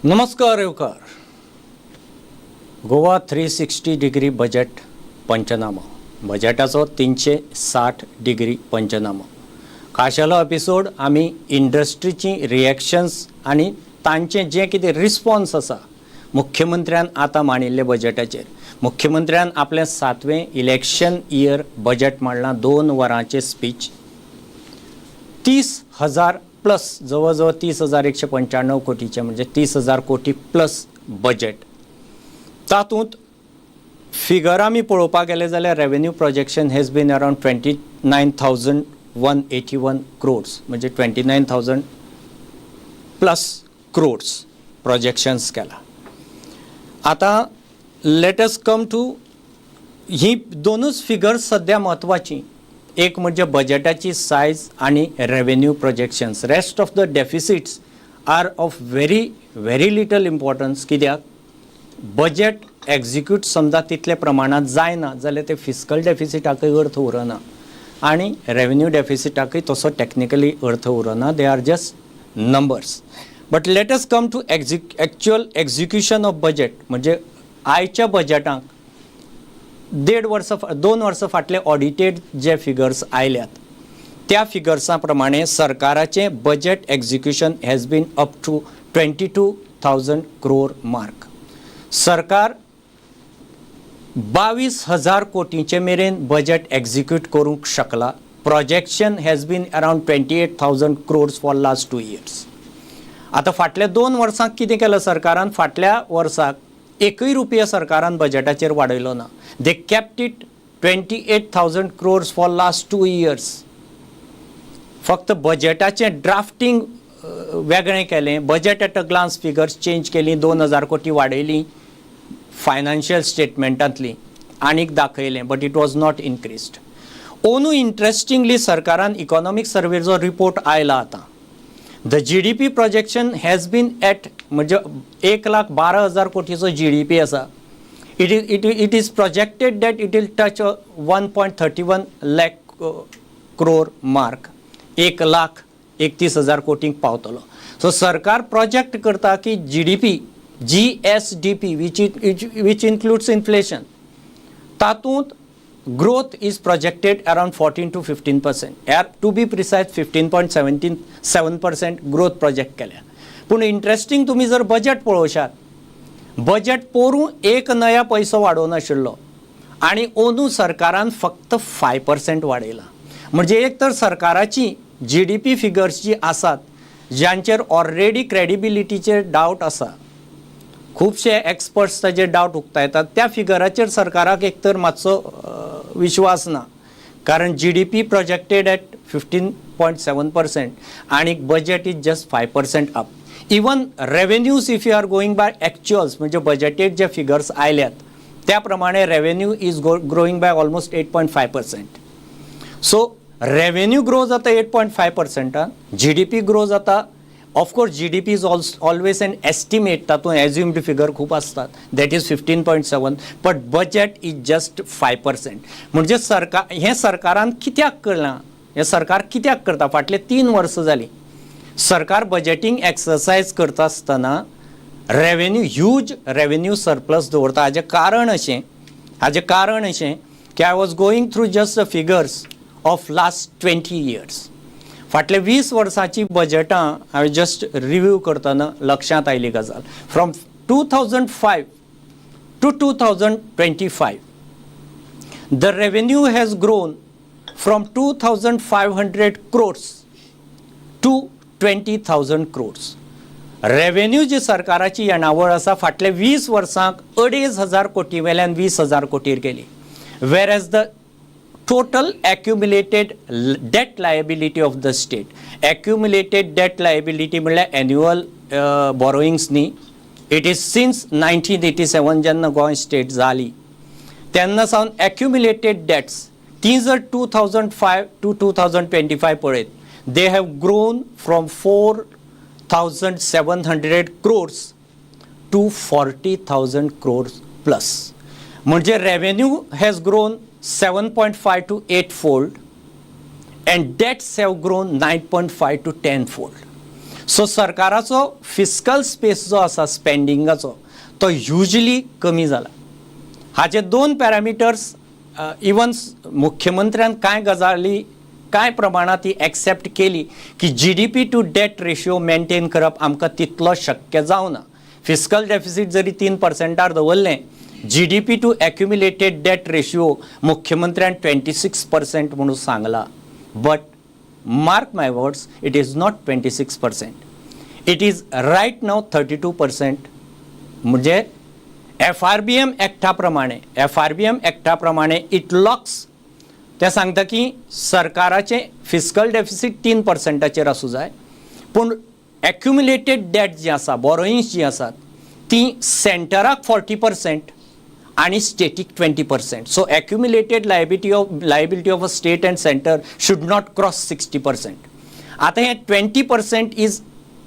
नमस्कार येवकार. Goa 360 degree budget पंचनामा. बजेटाचो 360 degree पंचनामा. खाशेलो एपिसोड आमी इंडस्ट्रीची रिएक्शन्स आनी तांचे जे कितें रिस्पॉन्स आसा मुख्यमंत्र्यान आतां मांडिल्ले बजेटाचेर. मुख्यमंत्र्यान आपलें 7वें इलेक्शन इयर बजेट मांडलां. 2 वरांचें स्पीच. 30,000 प्लस जवळ 30,195 कोटीचे म्हणजे 30,000 कोटी प्लस बजेट. तातूंत फिगर आमी पळोवपाक गेले जाल्यार revenue projection has been around 29,181 crores म्हणजे 29,000 प्लस क्रोड्स प्रोजेक्शन्स केला. आतां लेट अस कम टू ही दोनूच फिगर्स सद्या म्हत्वाची. एक म्हणजे बजेटाची सायज आणि revenue projections. Rest of the deficits are of very little importance. कित्याक बजेट एक्झिक्यूट समजा तितले प्रमाणात जायना जाल्यार ते फिस्कल डेफिसिटाकय अर्थ उरना आणि रेवेन्यू डेफिसिटाकय तसो टेक्निकली अर्थ उरना. They are just numbers. But let us come to actual execution of budget. म्हणजे आयच्या बजेटाक 2 वर्सां फाटले ऑडिटेड जे फिगर्स आयल्यात त्या फिगर्सां प्रमाणे सरकाराचे budget execution has been up to 22,000 crore mark. सरकार 22,000 कोटींचे मेरेन बजेट एक्झिक्यूट करूंक शकला. Projection has been around 28,000 crores for last 2 years. आतां फाटल्या 2 वर्सांक कितें केलं सरकारान? फाटल्या वर्साक एकूय रुपया सरकारान बजेटाचेर वाडयलो ना. They kept it 28,000 crores for last 2 years. फक्त बजेटाचें ड्राफ्टिंग वेगळें केलें. Budget at a glance figures change केली. 2,000 कोटी वाडयली फायनान्शियल स्टेटमेंटांतली आनीक दाखयलें. But it was not increased. ओनू इंट्रस्टिंगली सरकारान इकॉनॉमीक सर्वेचो रिपोर्ट आयला आतां. The GDP projection has been at म्हणजे 1,12,000 कोटीचो GDP आसा. It is projected that it will touch a 1.31 lakh crore mark. 1,31,000 कोटींक पावतलो. सो सरकार प्रोजेक्ट करता की GSDP which includes inflation तातूंत growth is projected around 14 to 15%. To be precise 15.77% growth project केल्या. पूण interesting तुमी जर बजेट पळोवशात बजेट पोरूं एक नया पैसो वाडोवनाशिल्लो आनी अंदू सरकारान फक्त 5% वाडयला. म्हणजे एक तर सरकाराची GDP फिगर्स जी आसात ज्यांचेर ऑलरेडी क्रेडिबिलिटीचेर डावट आसा. खुबशे एक्सपर्ट्स ताजेर डावट उक्तायतात. त्या फिगराचेर सरकाराक एक तर मातसो विश्वास ना. कारण GDP प्रोजेक्टेड एट 15.7% आणि budget is just 5% up. Even revenues if you are going by actuals म्हणजे बजेटेड जे फिगर्स आयल्यात त्या प्रमाणे revenue is growing by almost 8.5%. So revenue grow जाता 8.5%. GDP ग्रो जाता. Of course GDP is always an estimate. तातूंत assumed figure खूब आसतात. That is 15.7. But budget is just 5%. म्हणजे हे सरकारान कित्याक करलां? हे सरकार कित्याक करता? फाटले 3 वर्सां जालीं सरकार बजेटींग एक्सरसायज करता आसतना ह्यूज रेवेन्यू सरप्लस दवरता. हाजें कारण अशें की I was going through just the figures of last 20 years. फाटले 20 वर्सांची बजेटां हांवें जस्ट रिव्यू करतना लक्षांत आयली गजाल. From 2005 to 2025 the revenue has grown from 2,500 crores to 20,000 crores. Revenue जी सरकाराची येणावळ आसा फाटले 20 वर्सांक 2,500 कोटी वेल्यान 20,000 कोटीर गेली. Whereas the total accumulated debt liability of the state. Accumulated debt liability म्हळ्यार annual borrowings न्ही. It is since 1987 जेन्ना गोंय स्टेट जाली तेन्ना सावन accumulated debts ती जर 2005 to 2025 पळयत they have grown from 4,700 crores to 40,000 crores plus. म्हणजे revenue has grown 7.5 to 8-fold and debts have grown 9.5 to 10-fold. सो सरकाराचो फिस्कल स्पेस जो आसा स्पेंडिंगाचो तो ह्युजली कमी जाला. हाचे दोन पॅरामिटर्स इवन मुख्यमंत्र्यान कांय गजाली कांय प्रमाणात ती एक्सेप्ट केली की GDP to debt ratio maintain करप आमकां तितलो शक्य जावना. फिस्कल डेफिसीट जरी 3% दवरलें, GDP to accumulated debt ratio मुख्यमंत्र्यान 26% म्हणून सांगला. But mark my words, it is not 26%. It is right now 32%. म्हणजे FRBM एक्टा प्रमाणे इट लॉक्स ते सांगता की सरकाराचे फिस्कल डेफिसीट 3%चेर आसूं जाय, पूण एक्युमुलेटेड डेट जी आसा, बॉरोइंग्स जी आसात ती सेंटराक 40% आणि static 20%. So accumulated liability of a state and centre should not cross 60%. आता हे 20% is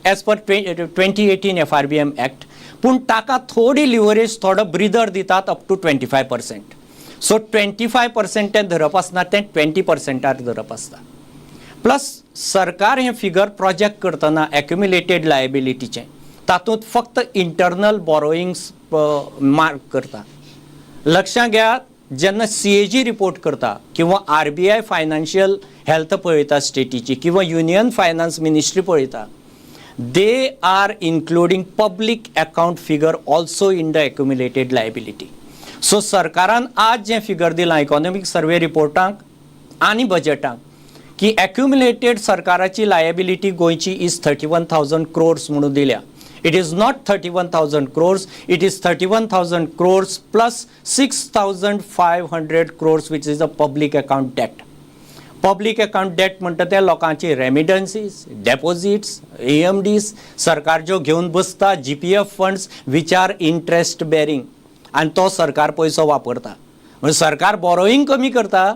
as per 2018 FRBM act, पूण ताका थोडी लिव्हरेज, थोडो ब्रिदर दितात अप टू 25%. सो 25% ते धरप आसना, ते 20% धरप आसता. प्लस सरकार हे फिगर प्रोजेक्ट करतना एक्युमुलेटेड लायबिलिटीचे तातूंत फक्त इंटरनल बॉरोइंग्स मार्क करता. लक्षात घ्या, जेन्ना CAG रिपोर्ट करता किंवा RBI फायनान्शियल हेल्थ पळयता स्टेटीची किंवा युनियन फायनान्स मिनिस्ट्री पळयता, they are including public account figure also in the accumulated liability. So सरकारान आज जे फिगर दिला इकॉनॉमिक सर्वे रिपोर्टाक आणि बजेटाक की accumulated सरकाराची लायबिलिटी गोयची इज 31,000 crores म्हणून दिल्या. It is not 31,000 crores, it is 31,000 crores plus 6,500 crores which is a public account debt. Public account debt म्हणटा ते लोकांची रेमिडन्सीस, डेपोजिट्स, AMDs सरकार जो घेवन बसता, GPF funds which are interest bearing, आनी तो सरकार पयसो वापरता. म्हणजे सरकार बॉरोईंग कमी करता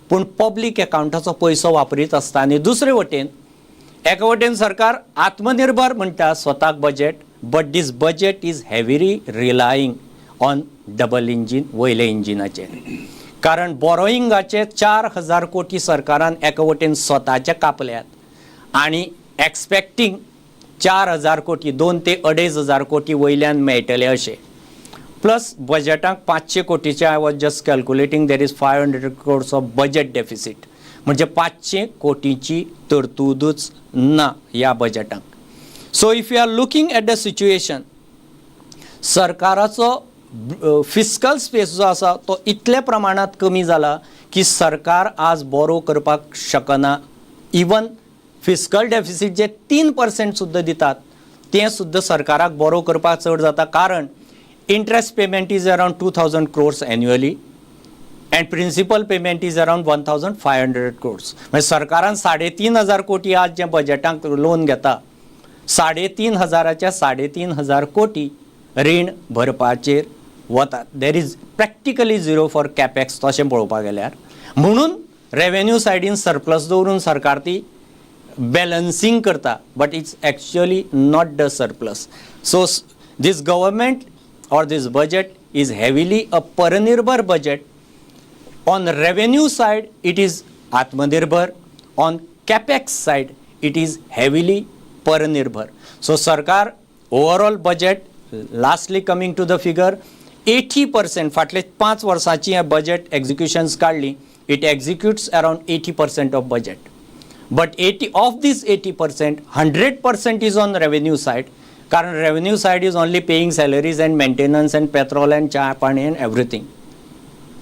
पूण पब्लीक अकाउंटाचो पयसो वापरीत आसता. आनी दुसरे वटेन एका वटेन सरकार आत्मनिर्भर म्हणटा स्वताक budget, but this budget is heavily relying on double engine, वयले इंजिनाचेर. कारण बॉरोईंगाचे 4,000 कोटी सरकारान एका वटेन स्वताचे कापल्यात आणि एक्सपेक्टिंग 4,000 कोटी 2 ते 2,500 कोटी वयल्यान मेळटले अशें. प्लस बजेटाक 500 कोटीचे I was just calculating, there is 500 crores of budget deficit. म्हणजे 500 कोटीची तरतूदच ना ह्या बजेटाक. So if you are looking at the situation, सरकाराचो फिस्कल स्पेस जो आसा तो इतल्या प्रमाणात कमी जाला की सरकार आज बोरो करपाक शकना. इवन फिस्कल डेफिसीट जे 3% सुद्धा दितात ते सुद्धा सरकाराक बोरो करपाक चड जाता. कारण interest payment is around 2,000 crores annually and principal payment is around 1,500 crores. म्हणजे सरकारान 3,500 कोटी आज जे बजेटाक लोन घेता, 3,500च्या 3,500 कोटी रीण भरपाचेर वतात. There is practically zero for capex तशें पळोवपाक गेल्यार. म्हणून रेवेन्यू सायडीन सरप्लस दवरून सरकार ती बॅलन्सिंग करता, but it's actually not the surplus. So these government or this budget is heavily a paranirbhar budget. On revenue side it is atmanirbhar, on capex side it is heavily paranirbhar. So sarkar overall budget, lastly coming to the figure, 80% फाटले 5 वर्साची budget executions काढली, it executes around 80% of budget. But 80 of this 80%, 100% is on revenue side. कारण revenue side is only paying salaries and maintenance and petrol and chai pani and everything.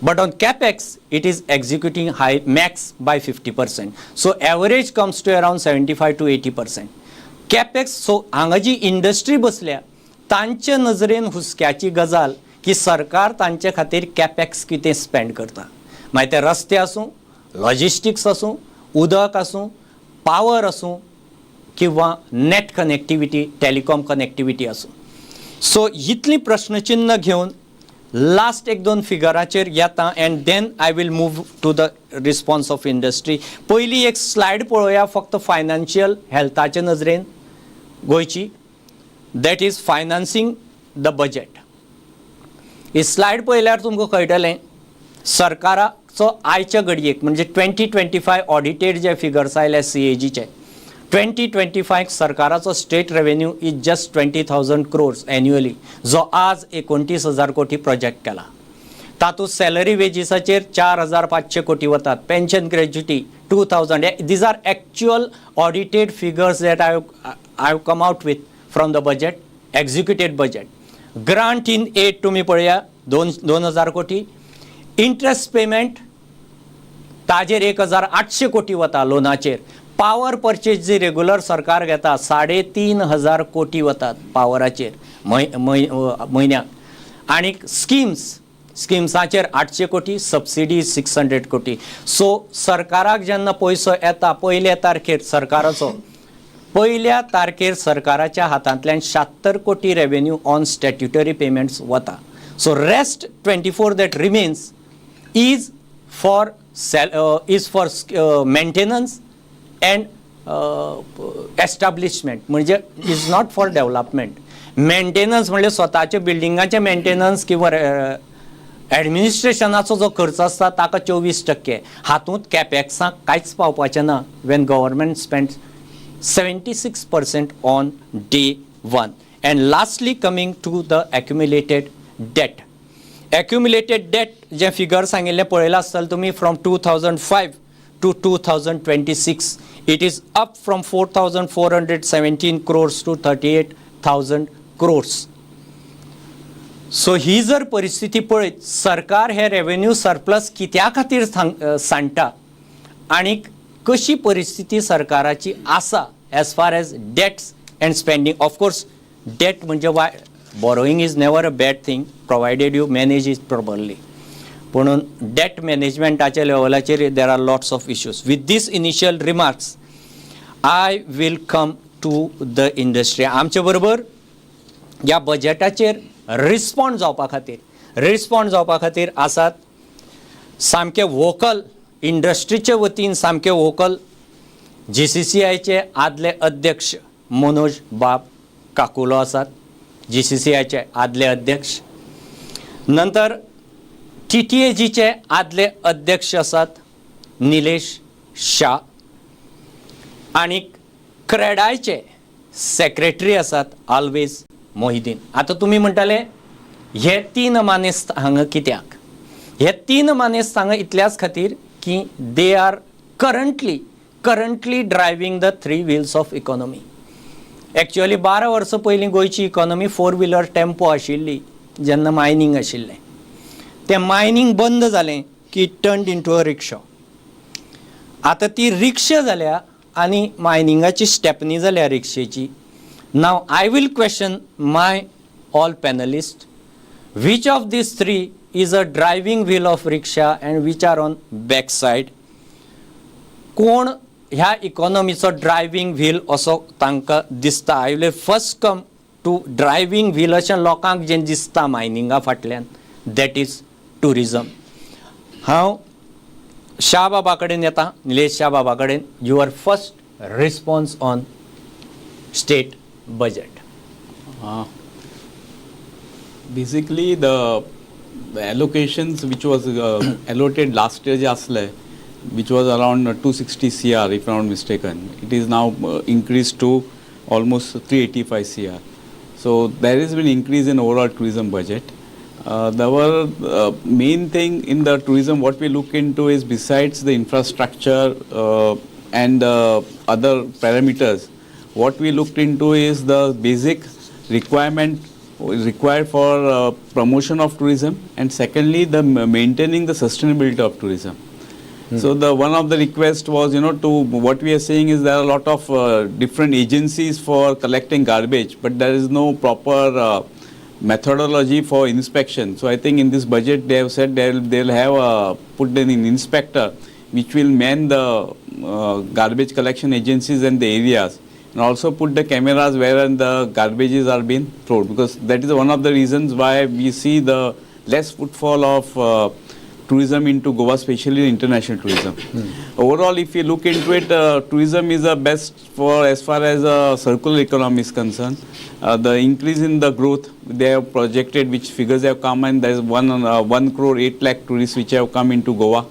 But on capex it is executing high max by 50%. So average comes to around 75 to 80%. capex, so हांगा जी industry बसल्या तांचे नजरेन हुस्क्याची गजाल की सरकार तांचे खातीर capex कितें स्पेंड करता. मागीर ते रस्ते आसूं, लॉजिस्टिक्स आसूं, उदक आसूं, पावर आसूं किंवा नेट कनेक्टिविटी, टेलिकॉम कनेक्टिविटी आसूं. सो इतली प्रश्नचिन्ह घेवन लास्ट 1-2 फिगराचेर येता and then I will move to the response of industry. पयली एक स्लायड पळोवया फक्त फायनान्शियल हेल्थाचे नजरेन गोंयची, that is financing the budget. ही स्लायड पळयल्यार तुमकां कळटलें सरकाराचो आयच्या घडयेक म्हणजे 2025 ऑडिटेड जे फिगर्स आयले CAGचे 2025 सरकाराचो state revenue is just 20,000 crores annually, जो आज 29,000 कोटी प्रोजेक्ट केला. तातूंत सॅलरी वेजीसाचेर 4,500 कोटी वतात, pension gratuity 2,000. These are actual audited figures that I have come out with from the budget, executed budget. Grant in aid तुम्ही पळया 2,000 कोटी. इंटरेस्ट पेमेंट ताजेर 1,800 कोटी वता लोनाचेर. पावर परचेज जी रेग्युलर सरकार घेता 3,500 कोटी वतात पावराचेर म्हयन्याक. आणि स्किम्साचेर 800 कोटी, सबसिडी 600 कोटी. सो सरकाराक जेन्ना पयसो येता पयल्या तारखेर सरकाराच्या हातांतल्यान 76 कोटी रेवेन्यू ऑन स्टॅट्युटरी पेमेंट्स वता. So rest 24 that remains is for maintenance and establishment, म्हणजे is not for development. Maintenance म्हणजे स्वताच्या बिल्डिंगाचे मेंटेनन्स किंवा ॲडमिनिस्ट्रेशनाचो जो खर्च आसता ताका 24%. हातूंत कॅपॅक्साक कांयच पावपाचें ना when government spends 76% on day 1. And lastly, coming to the accumulated debt. Accumulated debt J figure सांगिल्ले पळयला आसतले तुमी from 2005 to 2026. It is up from 4,417 crores to 38,000 crores. सो ही जर परिस्थिती पळयत सरकार हे रेवेन्यू सरप्लस कित्या खातीर सांडटा आणि कशी परिस्थिती सरकाराची आसा as far as debts and spending. Of course debt म्हणजे why borrowing is never a bad thing provided you manage it properly. म्हणून डेट मॅनेजमेंटाच्या लेवलाचेर there are lots of issues. With this initial remarks I will come to the industry. आमचे बरोबर ह्या बजेटाचेर respond जावपा खातीर आसात सामके वोकल इंडस्ट्रीचे वतीन सामके वोकल GCCIचे आदले अध्यक्ष मनोज बाब काकुलो आसात, GCCIचे आदले अध्यक्ष. नंतर TTAGचे आदले अध्यक्ष आसात निलेश शाह आणि क्रेडायचे सेक्रेटरी आसात ऑलवेज मोहिदीन. आता तुम्ही म्हणटाले हे 3 मानेस्त हांगा कित्याक? हे 3 मानेस्त हांगा इतल्याच खातीर की they are currently driving the 3 wheels of economy. Actually 12 वर्सां पयलीं गोंयची इकॉनॉमी 4 व्हिलर टेम्पो आशिल्ली जेन्ना मायनींग आशिल्लें. तें मायनींग बंद जालें की इट टर्न्ड इंटू अ रिक्षा. आतां ती रिक्षा जाल्या आनी मायनिंगाची स्टेपनी जाल्या रिक्षेची. Now I will question my all panelists, which of these 3 is a driving wheel of rickshaw and which are on backside. कोण ह्या इकॉनॉमीचो ड्रायव्हिंग व्हील असो तांकां दिसता? I will first come to driving wheel अशें लोकांक जें दिसता मायनिंगा फाटल्यान, दॅट इज टुरिजम. हांव शाह बाबा कडेन येता, निलेश शाह बाबा कडेन. Your first response on state budget. Basically the allocations which was allotted last year jasle, which was around 260 crore if I'm not mistaken, it is now increased to almost 385 crore. So there has been increase in overall tourism budget. The main thing in the tourism what we look into is, besides the infrastructure and other parameters, what we looked into is the basic requirement required for promotion of tourism, and secondly the maintaining the sustainability of tourism. So the one of the request was, to what we are saying is there are a lot of different agencies for collecting garbage, but there is no proper methodology for inspection. So I think in this budget they have said they'll have put in an inspector which will man the garbage collection agencies and the areas, and also put the cameras where the garbages are being thrown, because that is one of the reasons why we see the less footfall of tourism into Goa, especially international tourism. Overall, if you look into it, tourism is the best for as far as circular economy is concerned. The increase in the growth they have projected, which figures have come, and there is 1 crore 8 lakh tourists which have come into Goa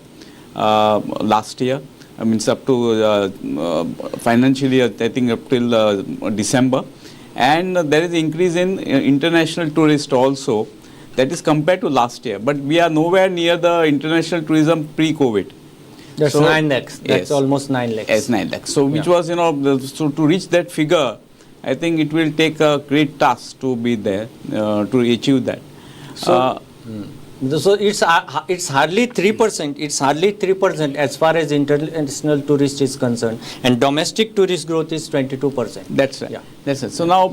last year. I mean, it's up to financially, I think up till December. And there is increase in international tourists also. That is compared to last year. But we are nowhere near the international tourism pre-COVID. That's So, 9 lakhs. That's yes. almost 9 lakhs. Yes, 9 lakhs. So, which Yeah. was, so to reach that figure, I think it will take a great task to be there, to achieve that. So, so it's hardly 3%. It's hardly 3% as far as international tourist is concerned, and domestic tourist growth is 22%. That's right. Yeah. That's right. So now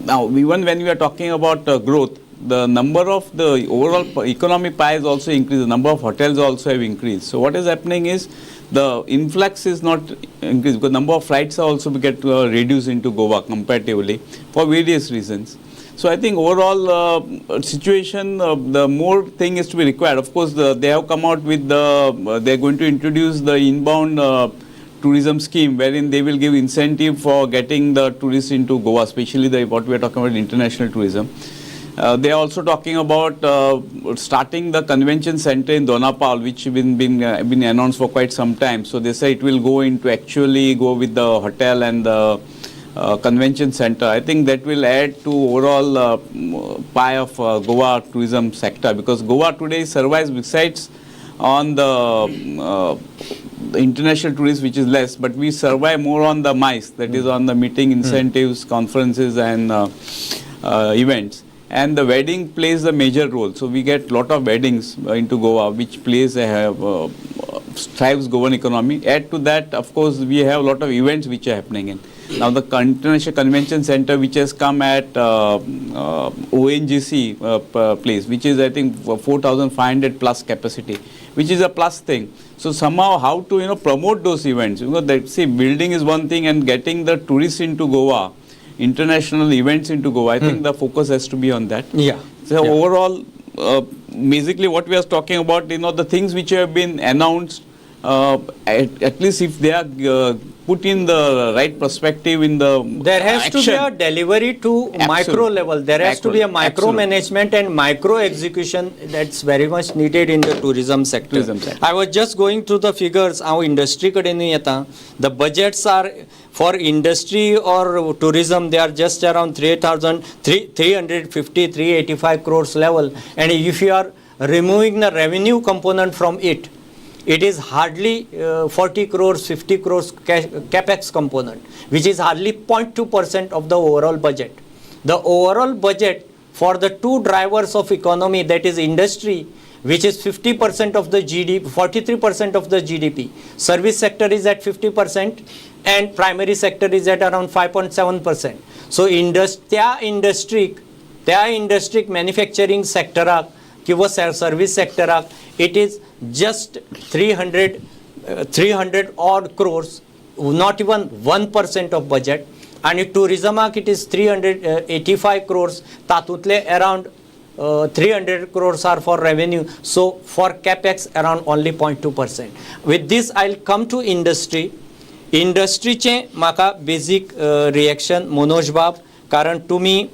now even when we are talking about growth, the number of the overall economy pie has also increased. The number of hotels also have increased. So what is happening is the influx is not increased because number of flights are also get reduced into Goa comparatively for various reasons. So I think overall situation, the more thing is to be required. Of course, they have come out with they're going to introduce the inbound tourism scheme wherein they will give incentive for getting the tourists into Goa, especially what we are talking about international tourism. They are also talking about starting the convention center in Donapal, which has been announced for quite some time. So they say it will go with the hotel and the convention center. I think that will add to overall pie of Goa tourism sector, because Goa today survives besides on the international tourists, which is less, but we survive more on the MICE, that is on the meeting incentives, conferences and events. And the wedding plays a major role. So we get lot of weddings into Goa, which plays thrives Goan economy. Add to that, of course, we have a lot of events which are happening in. Now the International Convention Center, which has come at ONGC place, which is I think 4,500 plus capacity, which is a plus thing. So somehow how to promote those events? See, building is one thing, and getting the tourists into Goa, international events into Goa, I think the focus has to be on that. Yeah. So overall, basically what we are talking about, the things which have been announced, at least if they are put in the right perspective in the There has action. to be a delivery to micro level. There has to be a micro management and micro execution that's very much needed in the tourism sector. I was just going through the figures. Our industry kadeni yeta. The budgets are for industry or tourism, they are just around 350, 385 crores level. And if you are removing the revenue component from it, it is hardly 40 crores, 50 crores capex component, which is hardly 0.2% of the overall budget. The overall budget for the two drivers of economy, that is industry, which is 50% of the GDP, 43% of the GDP. Service sector is at 50% and primary sector is at around 5.7%. So त्या industry manufacturing sector किंवा service sector, it is just 300 odd crores, not even 1% of budget. And tourism it is 385 crores, तातूंतले around 300 crores are for revenue. So for capex around only 0.2%. With this I'll come to industry. इंडस्ट्रीचे म्हाका basic reaction Manoj बाब, कारण तुमी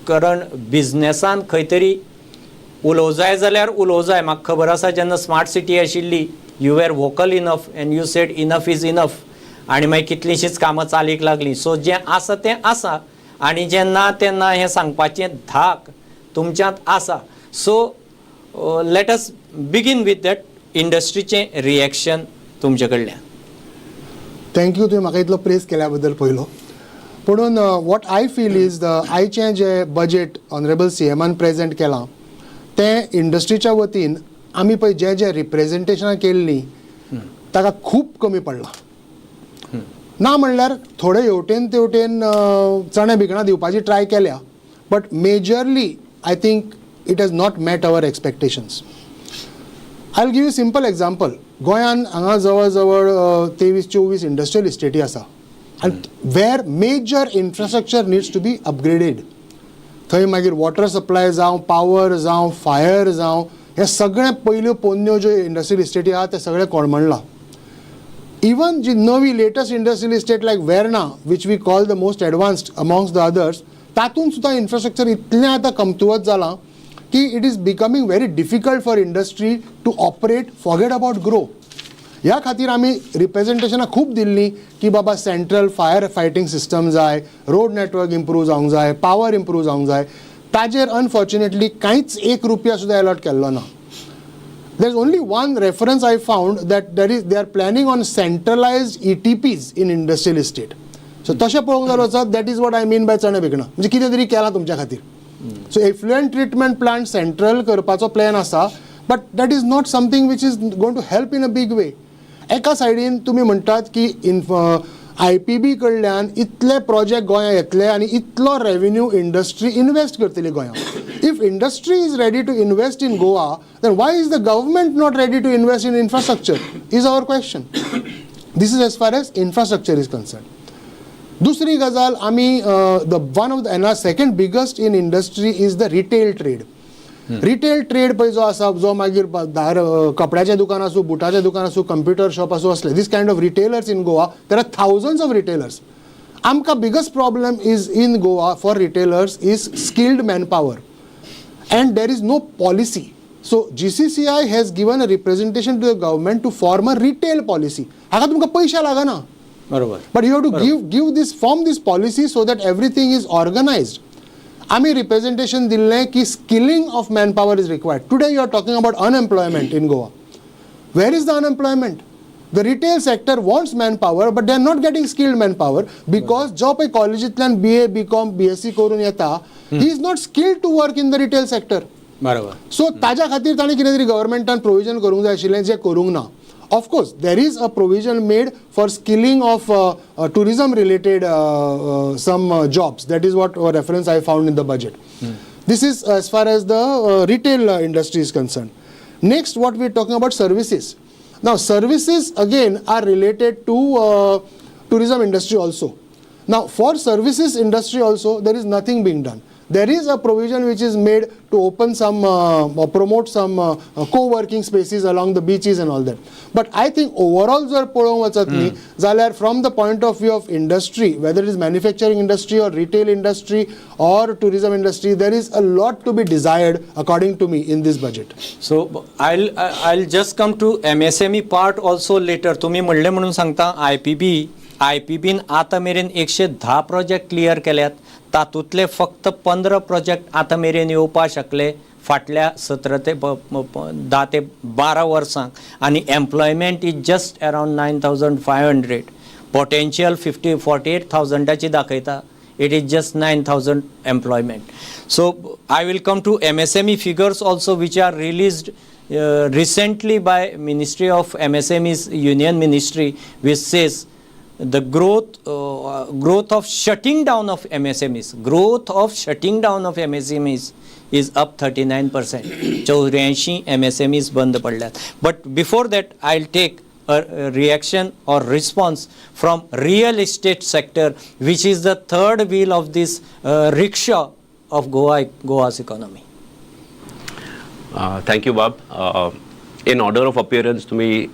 कारण बिझनेसान खंय तरी उलोवं जाय जाल्यार उलोवं जाय. म्हाका खबर आसा जेन्ना स्मार्ट सिटी आशिल्ली, you were vocal enough and you said enough is enough, आनी मागीर कितलींशींच कामां चालीक लागलीं. सो जें आसा तें आसा, आनी जें ना तेन्ना हें सांगपाचें धाक तुमच्यांत आसा. सो लेट अस बिगीन विथ दॅट इंडस्ट्रीचें रिएक्शन तुमचे कडल्यान. थँक्यू, तुवें म्हाका इतलो प्रेस केल्या बद्दल पयलो. पुणून वॉट आय फील इज आयचें जें बजेट ऑनरेबल CMन प्रेजेंट केलां तें इंडस्ट्रीच्या वतीन आमी पळय जें रिप्रेजेंटेशनां केल्लीं ताका खूब कमी पडलां. ना म्हणल्यार थोडे हेवटेन तेवटेन चणे भिकणां दिवपाची ट्राय केल्या, but majorly I think it has not met our expectations. I will give you simple example. गोंयान हांगा जवळ जवळ 23-24 इंडस्ट्रियल इस्टेटी आसा, आनी where major infrastructure needs to be upgraded. थंय मागीर वॉटर सप्लाय जावं, पावर जावं, फायर जावं, हे सगळे पयल्यो पोन्न्यो ज्यो इंडस्ट्रियल इस्टेटी आहा ते सगळे कोळमणला. इवन जी नवी latest industrial estate like Verna, which we call the most advanced amongst the others, तातूंत सुद्दां इन्फ्रास्ट्रक्चर इतलें आतां कमकुवत जालां की it is becoming very difficult for industry to operate, forget about grow. ह्या खातीर आमी रिप्रेझेंटेशनां खूब दिल्लीं की बाबा सेंट्रल फायर फायटींग सिस्टम जाय, रोड नेटवर्क इम्प्रूव जावंक जाय, पावर इम्प्रूव जावंक जाय. ताजेर अनफॉर्च्युनेटली कांयच ₹1 सुद्दां अलॉट केल्लो ना. There's only one reference I found that they are planning on centralized ETPs in industrial estate. So तशें पळोवंक जालो वचत, that is what I mean by चणे भिकणां, म्हणजे कितें तरी केलां तुमच्या खातीर. So effluent treatment plant central करपाचो प्लॅन आसा, but that is not something which is going to help in a big way. एका सायडीन तुमी म्हणटात की IPB कडल्यान इतले प्रोजेक्ट गोंयांत येतले आनी इतलो रेव्हेन्यू इंडस्ट्री इन्वेस्ट करतली गोंयांत. If industry is ready to invest in Goa, then why is the government not ready to invest in infrastructure? Is our question. This is as far as infrastructure is concerned. Dusri gazal, one of the second biggest in industry is the retail trade. Retail trade पळय जो आसा, जो मागीर कपड्याचें दुकान आसूं, बुटाचें दुकान आसूं, computer shop आसूं, असले this kind of retailers in Goa, there are thousands of retailers. आमकां biggest problem is in Goa for retailers is skilled manpower. And there is no policy. So GCCI has given a representation to the government to form a retail policy. हाका तुमकां पैशे लागना. बरोबर. But you have to form this policy so that everything is organized. आमी representation दिल्लें की skilling of manpower is required. Today you are talking about unemployment in Goa. Where is the unemployment? The retail sector wants manpower, but they are not getting skilled manpower because जो पळय कॉलेजींतल्यान BA, BCom, BSc करून येता, he is not skilled to work in the retail sector. बरोबर. सो ताज्या खातीर ताणें कितें तरी गव्हर्मेंटान प्रोविजन करूंक जाय आशिल्लें, जें करूंक ना. Of course, there is a provision made for skilling of tourism-related some jobs. That is what reference I found in the budget. This is as far as the retail industry is concerned. Next, what we are talking about services. Now, services again are related to tourism industry also. Now, for services industry also, there is nothing being done. There is a provision which is made to open some, promote some co-working spaces along the beaches and all that. But I think overall, जर पळोवंक वचत न्ही जाल्यार from the point of view of industry, whether it is manufacturing industry or retail industry or tourism industry, there is a lot to be desired according to me in this budget. So I'll just come to MSME part also later. तुम्ही म्हणले म्हणून सांगता IPBन आता मेरेन 110 project clear केल्यात. तातूंतले फक्त 15 project आता मेरेन येवपाक शकले फाटल्या 10 ते 12 वर्सांक आनी employment is just around 9,500. Potential 48,000ची दाखयता. It is just 9,000 employment. So I will come to MSME figures also, which are released recently by Ministry of MSME's Union Ministry, which says the growth of shutting down of MSMEs, is up 39%. 84 MSMEs बंद पडल्यात. But before that, I'll take a reaction or response from real estate sector, which is the third wheel of this rickshaw of Goa's economy. Thank you, Bob. In order of appearance to me,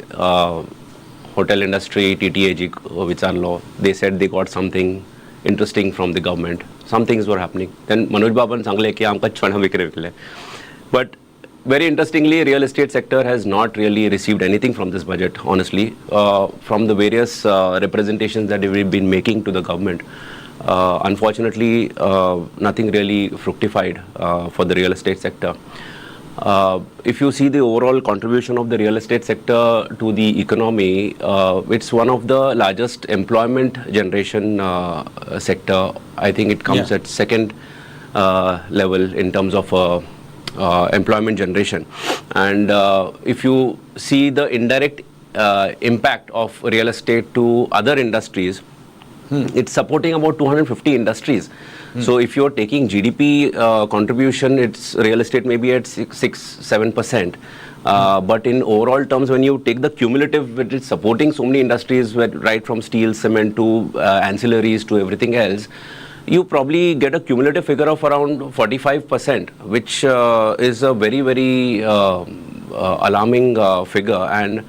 hotel industry, TTAG, Vichar law, they said they got something interesting from the government. Some things were happening. Then Manoj Baban sangle ki amka chhana vikre vikle. But very interestingly, real estate sector has not really received anything from this budget, honestly. From the various representations that we've been making to the government, unfortunately, nothing really fructified for the real estate sector. If you see the overall contribution of the real estate sector to the economy, it's one of the largest employment generation sector. I think it comes at second level in terms of employment generation. And if you see the indirect impact of real estate to other industries, it's supporting about 250 industries. So if you're taking GDP contribution, it's real estate maybe at 6-7%. But in overall terms, when you take the cumulative, it is supporting so many industries, right from steel, cement to ancillaries to everything else, you probably get a cumulative figure of around 45%, which is a very, very alarming figure. And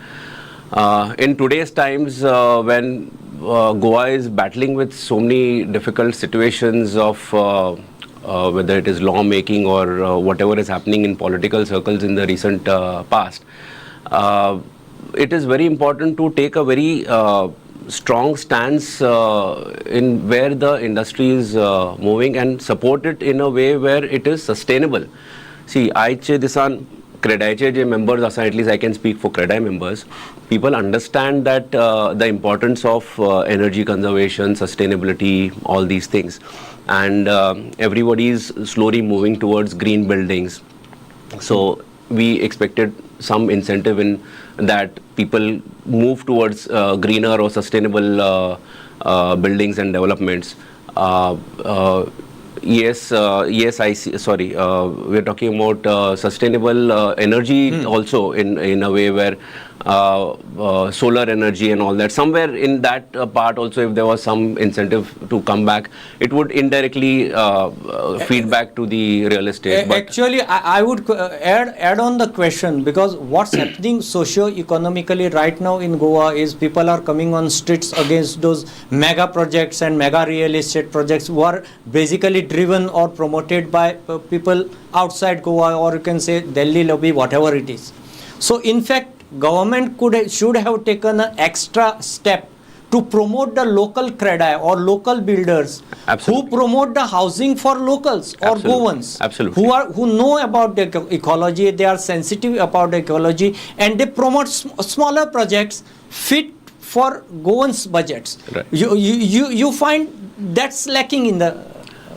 in today's times, when Goa is battling with so many difficult situations of whether it is lawmaking or whatever is happening in political circles in the recent past, it is very important to take a very strong stance in where the industry is moving and support it in a way where it is sustainable. See, आयचे दिसान क्रेडायचे जे members आसा, at least I can speak for Credai members, people understand that the importance of energy conservation, sustainability, all these things, and everybody is slowly moving towards green buildings. So we expected some incentive in that people move towards greener or sustainable buildings and developments. Yes, I see. Sorry, we're talking about sustainable energy also in a way where solar energy and all that. Somewhere in that part also, if there was some incentive to come back, it would indirectly feed back to the real estate. But Actually, I would add on the question, because what's happening socio-economically right now in Goa is people are coming on streets against those mega projects and mega real estate projects who are basically driven or promoted by people outside Goa, or you can say Delhi lobby, whatever it is. So in fact, government should have taken an extra step to promote the local credai or local builders. Absolutely. Who promote the housing for locals or Absolutely. Goans. Absolutely. Who know about the ecology, they are sensitive about the ecology, and they promote smaller projects fit for Goans budgets. Right. You find that's lacking in the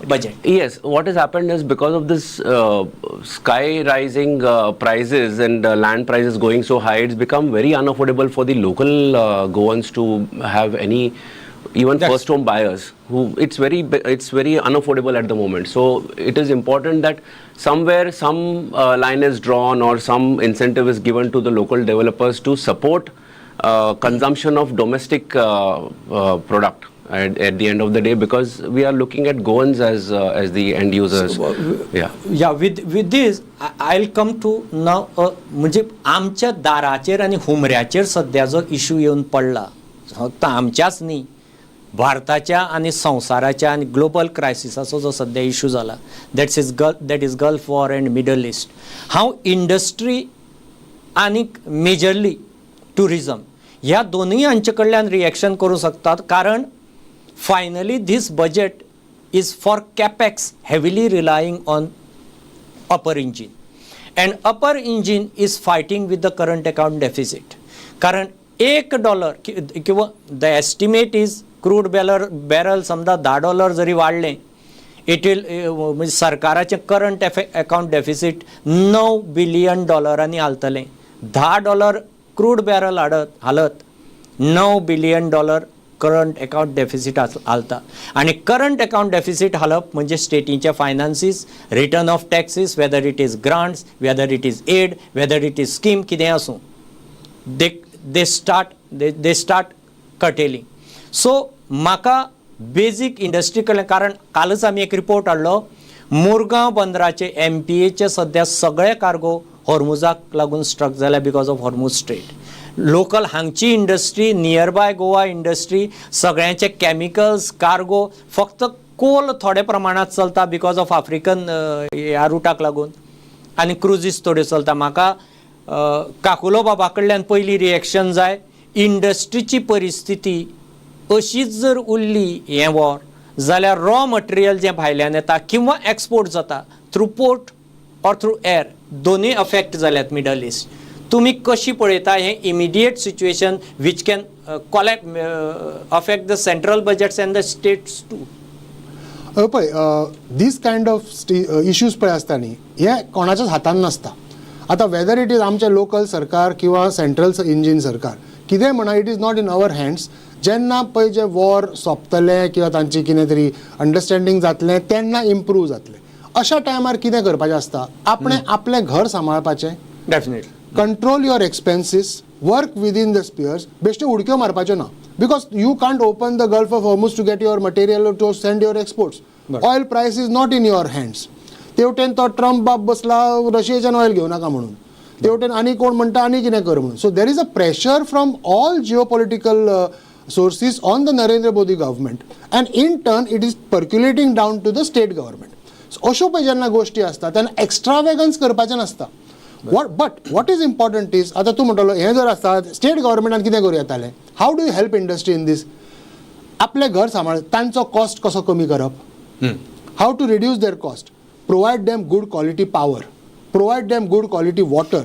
budget. yes, what has happened is because of this sky rising prices and land prices going so high, it's become very unaffordable for the local Goans to have any even first home buyers who it's very unaffordable at the moment. So it is important that somewhere some line is drawn or some incentive is given to the local developers to support consumption of domestic product at the end of the day, because we are looking at Goans as the end users. With this I'll come to now. म्हणजे आमच्या दाराचेर आणि हुमऱ्याचेर सध्या जो issue येऊन पडला, फक्त आमच्याच न्ही, भारताच्या आणि संवसाराच्या आणि ग्लोबल क्रायसिसाचो जो सध्या इशू जाला, that is gulf war and middle east. हांव इंडस्ट्री आणि मेजरली टुरिझम ह्या दोनूय हांचे कडल्यान रिएक्शन करूं शकतात, कारण finally this budget is for capex heavily relying on upper engine, and upper engine is fighting with the current account deficit. कारण $1 किंवा the estimate is crude barrel समजा $10 जरी वाढले, it will म्हणजे सरकाराचे current account deficit $9 billion हालतले. $10 crude barrel हालत $9 billion current account deficit आलता, आणि current account deficit हालप म्हणजे स्टेटीचे फायनान्सीस, return of taxes, whether it is grants, whether it is aid, whether it is scheme, कितें आसूं, दे स्टार्ट कटेलिंग. सो म्हाका बेजीक इंडस्ट्रीकल, कारण कालच आमी एक रिपोर्ट हाडलो, मुरगांव बंदराचे MPAचे सध्या सगळे कार्गो हॉर्मुजाक लागून स्ट्रक जाल्या because of Hormuz strait. Local हांगची industry, near by Goa industry, सगळ्यांचे केमिकल्स, कार्गो, फक्त कोल थोड्या प्रमाणात चलता बिकॉज ऑफ आफ्रिकन ह्या रुटाक लागून, आनी क्रुजीस थोड्यो चलता. म्हाका काकुलो बाबा कडल्यान पयली रिएक्शन जाय, इंडस्ट्रीची परिस्थिती अशीच जर उरली हें वॉर, जाल्यार रॉ मटेरियल जें भायल्यान येता किंवा एक्सपोर्ट जाता through port or through air, दोनूय अफेक्ट जाल्यात मिडल ईस्ट. तुम्ही कशी पळयता हे immediate situation which can affect the central budgets and the states too? पळय, दीस कायंड ऑफ इश्यूज पळय आसता न्ही, हे कोणाच्याच हातान नासता. आतां वेदर इट इज आमचें लोकल सरकार किंवा सेंट्रल इंजीन सरकार, कितेंय म्हणा, it is not in our hands. जेन्ना पळय जे वॉर सोंपतलें किंवा तांची कितें तरी अंडरस्टँडींग जातलें तेन्ना इम्प्रूव जातलें. अशा टायमार कितें करपाचें आसता, आपलें घर सांबाळपाचें, definitely control your expenses, work within the spheres, बेश्टे उडक्यो मारपाच्यो ना, because you can't open the Gulf of Hormuz to get your material or to send your exports. Oil price is not in your hands. तेवटेन तो Trump बाब बसला रशियेच्यान oil घेवं नाका म्हणून, तेवटेन आनी कोण म्हणटा आनी कितें कर म्हणून. So there is a pressure from all geopolitical sources on the Narendra Modi government, and in turn it is percolating down to the state government. So अश्यो पळय जेन्ना गोश्टी आसता तेन्ना एक्स्ट्रावेगन्स करपाचें नासता. what is important is आता तूं म्हणटलो हें जर आसा स्टेट गव्हर्मेंटान कितें करूं येतालें how do you help industry in this आपलें घर सांबाळ तांचो कॉस्ट कसो कमी करप how to reduce their cost provide them good quality power provide them good quality water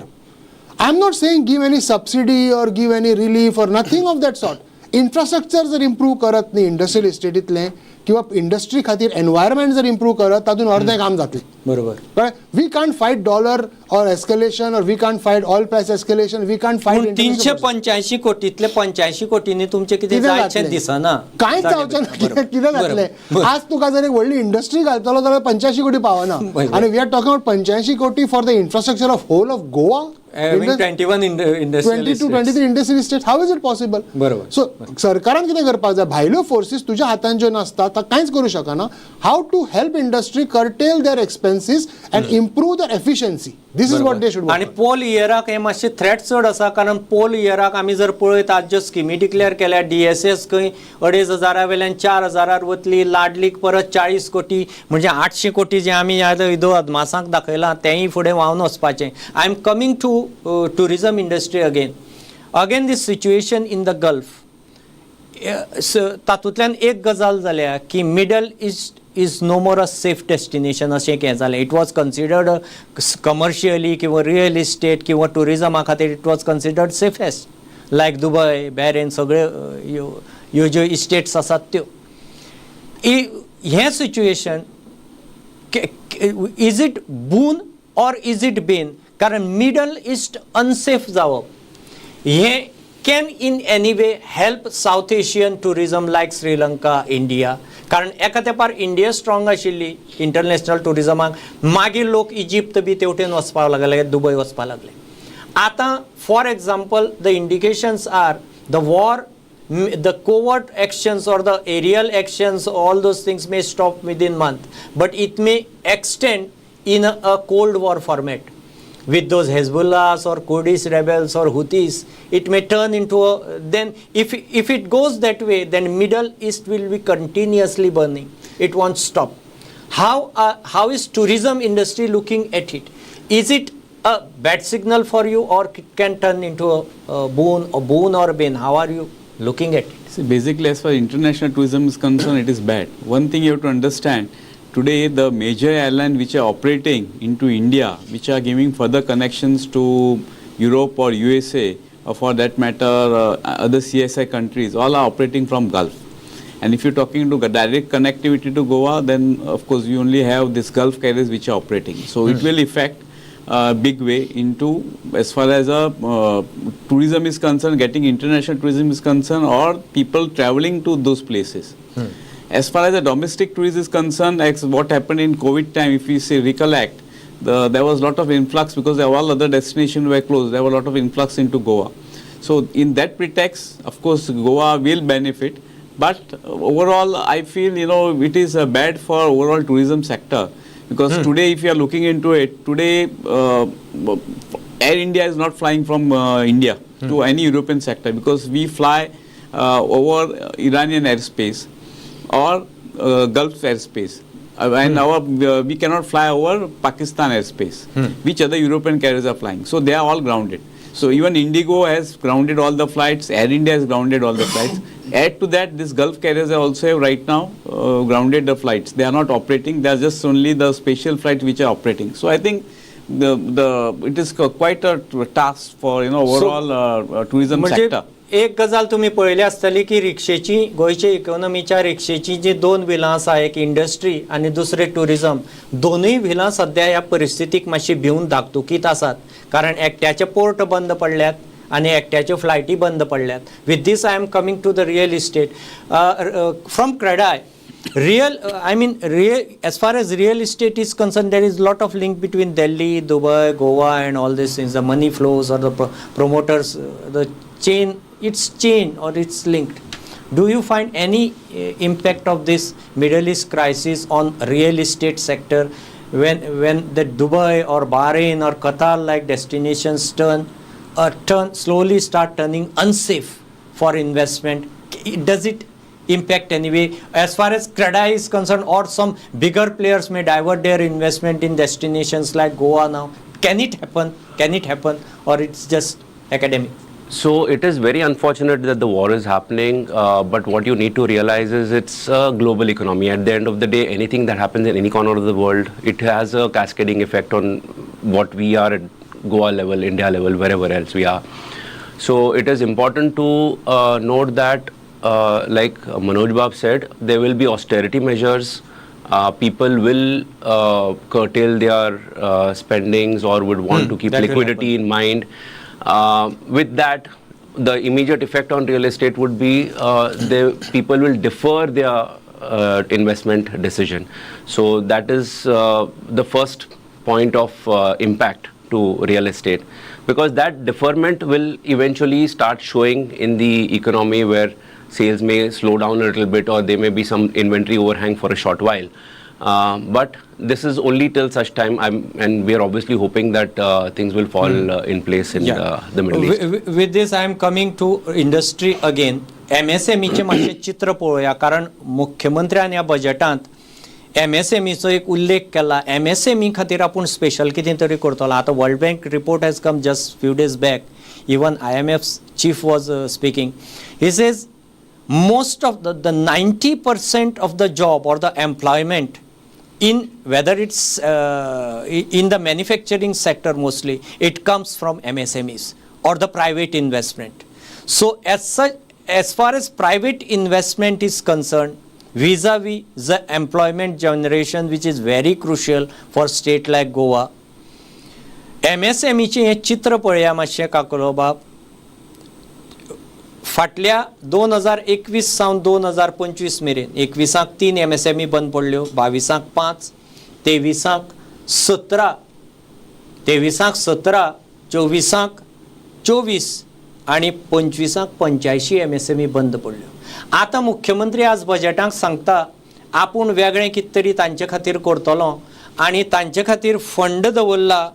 I am not saying give any subsidy or give any relief or nothing of that sort infrastructure जर improve करत न्ही industrial इस्टेटींतलें किंवा industry खातीर environment जर improve करत तातूंत अर्धें काम जातलें बरोबर we can't fight dollar or escalation or we can't fight oil price escalation we can't fight 385 कोटींतले 85 कोटींनी तुमचे कितें जायचें दिसना कांयच जावचें ना कितें जातलें आज तुका जर एक व्हडली इंडस्ट्री घालतलो जाल्यार 85 कोटी पावना आनी वी आर टॉकिंग अबाउट 85 कोटी for the infrastructure of whole of Goa 21 industrial 23 industrial estate how is it possible बरोबर सो सरकारान कितें करपाक जाय भायल्यो फोर्सीस तुज्या हातान ज्यो नासता ताका कांयच करूं शकना how to help industry curtail their expenses and improve their efficiency this is what they should आणि पोल इयराक हे मातशे थ्रेट चड आसा कारण पोल इयराक आमी जर पळयत आज ज्यो स्किमी डिक्लेअर केल्या DSS खंय 2,500 वेल्यान 4,000 वतली लाडलीक परत 40 कोटी म्हणजे 800 कोटी जे आमी इदो अदमासाक दाखयलां तेंय फुडें व्हांवन वचपाचें I am coming to tourism industry again this situation in the Gulf तातूंतल्यान एक गजाल जाल्या की middle east is no more a safe destination अशें हें जालें it was considered commercially किंवा रियल इस्टेट किंवा टुरिजमा खातीर it was considered safest like Dubai बॅरेन सगळे ह्यो ज्यो इस्टेट्स आसात त्यो हें situation is it boon or is it bane कारण मिडल ईस्ट अनसेफ जावप हे can in any way help south Asian tourism like Sri Lanka India कारण एका तेंपार इंडिया स्ट्रॉंग आशिल्ली इंटरनॅशनल टुरिजमाक मागीर लोक इजिप्त बी तेवटेन वचपाक लागले दुबय वचपाक लागले आतां for example the indications are the war the covert actions or the aerial actions all those things may stop within month but it may extend in a cold war format with those Hezbollahs or Kurdish rebels or Houthis it may turn into a then if it goes that way then Middle East will be continuously burning it won't stop how is tourism industry looking at it is it a bad signal for you or it can turn into a boon or bane how are you looking at it? See, basically, as far as international tourism is concerned, it is bad. One thing you have to understand, today the major airlines which are operating into India, which are giving further connections to Europe or USA, or for that matter, other CSI countries, all are operating from Gulf. And if you're talking to direct connectivity to Goa, then of course you only have this Gulf carriers which are operating. So it will affect big way into as far as tourism is concerned, getting international tourism is concerned, or people traveling to those places. As far as the domestic tourism is concerned, what happened in COVID time, if we say recollect, there was a lot of influx because all other destinations were closed. There was a lot of influx into Goa. So in that pretext, of course, Goa will benefit. But overall, I feel it is bad for overall tourism sector. Because today, if you are looking into it, today Air India is not flying from India to any European sector because we fly over Iranian airspace or Gulf airspace. And we cannot fly over Pakistan airspace, which other European carriers are flying. So they are all grounded. So even Indigo has grounded all the flights, Air India has grounded all the flights. Add to that, this Gulf carriers are also right now grounded the flights. They are not operating. They are just only the special flights which are operating. So I think it is quite a task for overall tourism sector. एक गजाल तुम्ही पळयली आसतली की रिक्षेची गोंयच्या इकॉनॉमीच्या रिक्षेची जी दोन व्हिलां आसा एक इंडस्ट्री आनी दुसरे टुरिजम दोनूय व्हिलां सध्या ह्या परिस्थितीक मातशी भिवन धाकधुकीत आसात कारण एकट्याचे पोर्ट बंद पडल्यात आनी एकट्याच्यो फ्लायटी बंद पडल्यात with this I am coming to the real estate from CREDAI as far as real estate is concerned, there is a lot of link between Delhi, Dubai, Goa and all these things, the money flows or the promoters, the chain, it's chain or it's linked. Do you find any impact of this Middle East crisis on real estate sector when the Dubai or Bahrain or Qatar like destinations slowly start turning unsafe for investment? Does it impact anyway as far as Credai is concerned, or some bigger players may divert their investment in destinations like Goa now? Can it happen, or it's just academic? So it is very unfortunate that the war is happening, but what you need to realize is it's a global economy. At the end of the day, anything that happens in any corner of the world, it has a cascading effect on what we are at Goa level, India level, wherever else we are. So it is important to note that, like Manoj Bab said, there will be austerity measures. People will curtail their spendings or would want to keep that will liquidity in mind. With that, the immediate effect on real estate would be people will defer their investment decision. So that is the first point of impact to real estate, because that deferment will eventually start showing in the economy, where sales may slow down a little bit, or there may be some inventory overhang for a short while. But this is only till such time, and we are obviously hoping that things will fall in place in the Middle East. With this, I am coming to industry again. MSME चे मातशे चित्र पळोवया, कारण मुख्यमंत्र्यान ह्या बजेटांत MSMEचो एक उल्लेख केला. MSME खातीर आपूण स्पेशल कितें तरी करतलो. आतां world bank report has come just few days back. Even IMF's chief was speaking. He says most of the 90% of the job or the employment, in whether it's in the manufacturing sector mostly, it comes from MSMEs or the private investment. So as far as private investment is concerned, vis-a-vis the employment generation, which is very crucial for state like Goa, MSME चे हे चित्र पळया मातशें काकुलो बाब. फाटल्या 2021 सावन 2025 मेरेन 21क 3 MSME बंद पडल्यो, 22क 5, 23क 17, 24क 24 आणि 25क 85 MSME बंद पडल्यो. आतां मुख्यमंत्री आज बजेटांत सांगता आपूण वेगळें कितें तरी तांचे खातीर करतलो, आनी तांचे खातीर फंड दवरला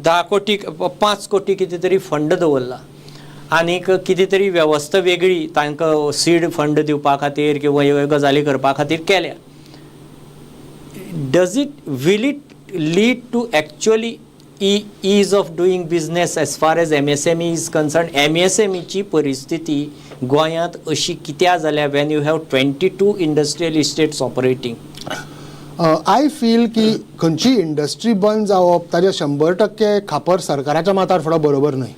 10 कोटी 5 कोटी कितें तरी फंड दवरला, आनीक कितें तरी वेवस्था वेगळी तांकां सीड फंड दिवपा खातीर किंवा ह्यो गजाली करपा खातीर केल्या. will it lead to actually ease of doing business as far as MSME is concerned? MSME ची परिस्थिती गोंयांत अशी कित्या जाल्या when you have 22 industrial estates operating? I feel की खंयची इंडस्ट्री बंद जावप ताजे 100% खापर सरकाराच्या माथार फुडें बरोबर न्हय.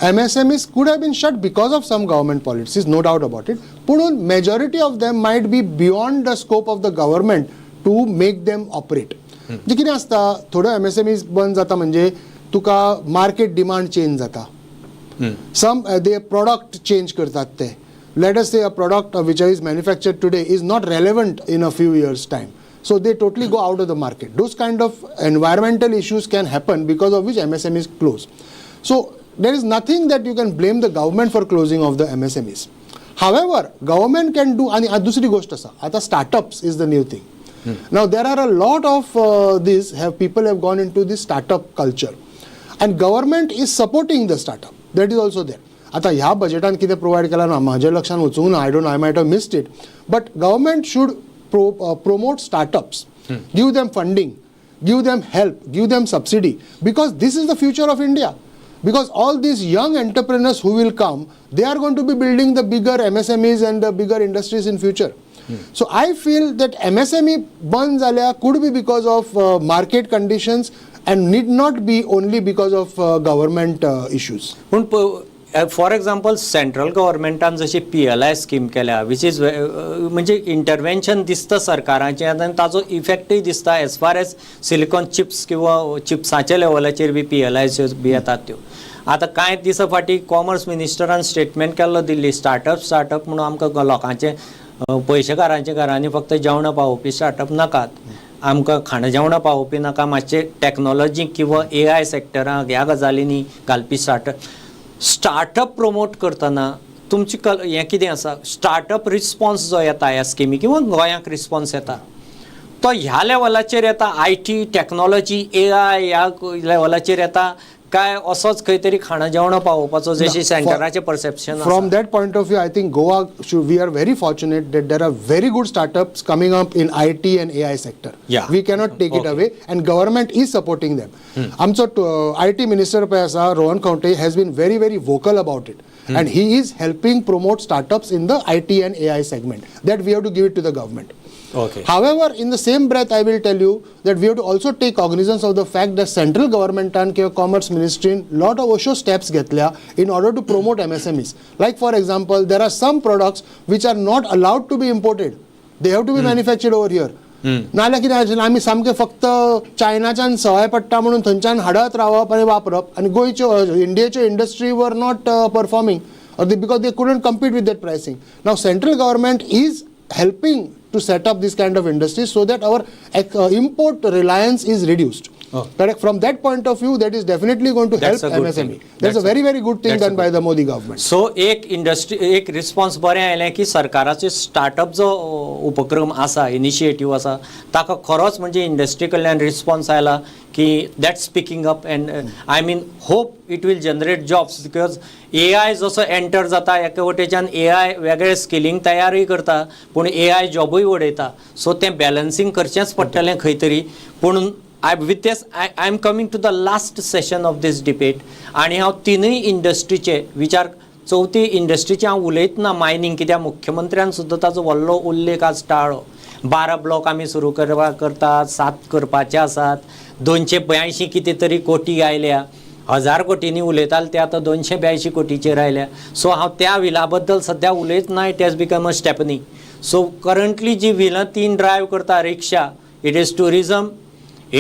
MSMEs could have been shut because of some government policies, no doubt about it. But majority of them might be beyond the scope of the government to make them operate. जे कितें आसता, थोडे MSMEs बंद जाता म्हणजे तुका market demand change जाता. Some they product change करतात ते. Let us say a product which is manufactured today is not relevant in a few years' time. So they totally go out of the market. Those kind of environmental issues can happen because of which MSMEs close. So there is nothing that you can blame the government for closing of the MSMEs. However, government can do, आणि दुसरी गोष्ट आसा, आता startups is the new thing. Now there are a lot of people have gone into this startup culture, and government is supporting the startup. That is also there. आता ह्या बजेटान कितें provide केला ना म्हाज्या लक्षान वचूंक ना, I might have missed it, but government should promote startups, give them funding, give them help, give them subsidy, because this is the future of India. Because all these young entrepreneurs who will come, they are going to be building the bigger MSMEs and the bigger industries in future. So I feel that MSME band zalya could be because of market conditions and need not be only because of government issues. For example central गव्हर्मेंटान जशी PLI scheme केल्या, which is म्हणजे इंटरवेन्शन दिसता सरकाराचें, आनी ताजो इफेक्टूय दिसता as far as silicon chips किंवा चिप्साच्या लेवलाचेर बी PLI बी येतात त्यो. आतां कांय दिसा फाटीं कॉमर्स मिनिस्टरान स्टेटमेंट केल्लो दिल्ली, स्टार्टअप म्हणून आमकां लोकांचे पयशेकारांच्या घरांनी फक्त जेवणां पावोवपी स्टार्टअप नाकात, आमकां खाणां जेवणां पावोवपी नाका, मातशे टॅक्नॉलॉजी किंवा AI सेक्टरांक ह्या गजालींनी घालपी स्टार्टअप प्रमोट करतना तुमची हें कितें आसा? स्टार्टअप रिस्पॉन्स जो येता ह्या स्किमी किंवा गोंयांक रिस्पॉन्स येता तो ह्या लेवलाचेर येता, IT टॅक्नॉलॉजी AI ह्या लेवलाचेर येता, काय असोच खंय तरी खाणा जेवण पावोवपाचो जशी सेंटराचे perception From that point of view, I think Goa, we are very fortunate that there are very good startups coming up in IT and AI sector. Yeah. We cannot take it away, and government is supporting them. आमचो IT minister पळय आसा Rohan Khaunte has been very very vocal about it, and he is helping promote startups in the IT and AI segment. That we have to give it to the government. Okay. However, in the same breath, I will tell you that we have to also take cognizance of the fact that central government and commerce ministry lot of osho steps घेतल्या in order to promote MSMEs. Like for example, there are some products which are not allowed to be imported. They have to be manufactured over here. नाल्यार कितें आशिल्लें आमी सामके फक्त चायनाच्यान सवाय पडटा म्हणून थंयच्यान हाडत रावप आनी वापरप आनी गोंयच्यो इंडियेच्यो industry were not performing because they couldn't compete with that pricing. Now central government is helping to set up this kind of industry so that our import reliance is reduced. Correct. From that point of view, that is definitely going to That's help a good MSME. thing. That's a very very good thing that's a done by the Modi government. सो एक response बरें आयलें की सरकाराचे startup जो उपक्रम आसा initiative आसा ताका खरोच म्हणजे इंडस्ट्री कडल्यान रिस्पॉन्स आयला की that's picking up and I mean hope it will generate jobs because AI जसो एंटर जाता एके वटेच्यान AI वेगळे स्किलिंग तयारूय करता पूण AI जॉबूय उडयता सो तें बॅलन्सिंग करचेंच पडटलें खंय तरी पूण with this I am coming to the last session of this debate आणि हांव तिनूय इंडस्ट्रीचे विचार चवथी इंडस्ट्रीचे हांव उलयतना मायनिंग कित्याक मुख्यमंत्र्यान सुद्दां ताचो व्हडलो उल्लेख आज टाळ्ळो 12 ब्लॉक आमी सुरू करतात 7 करपाचे आसात 282 कितें तरी कोटी आयल्या 1000 कोटींनी उलयताले ते आतां 282 कोटीचेर आयल्या सो हांव त्या विला बद्दल सद्या उलयतना it has become a stepney so currently जी विलां 3 ड्रायव्ह करता रिक्षा it is tourism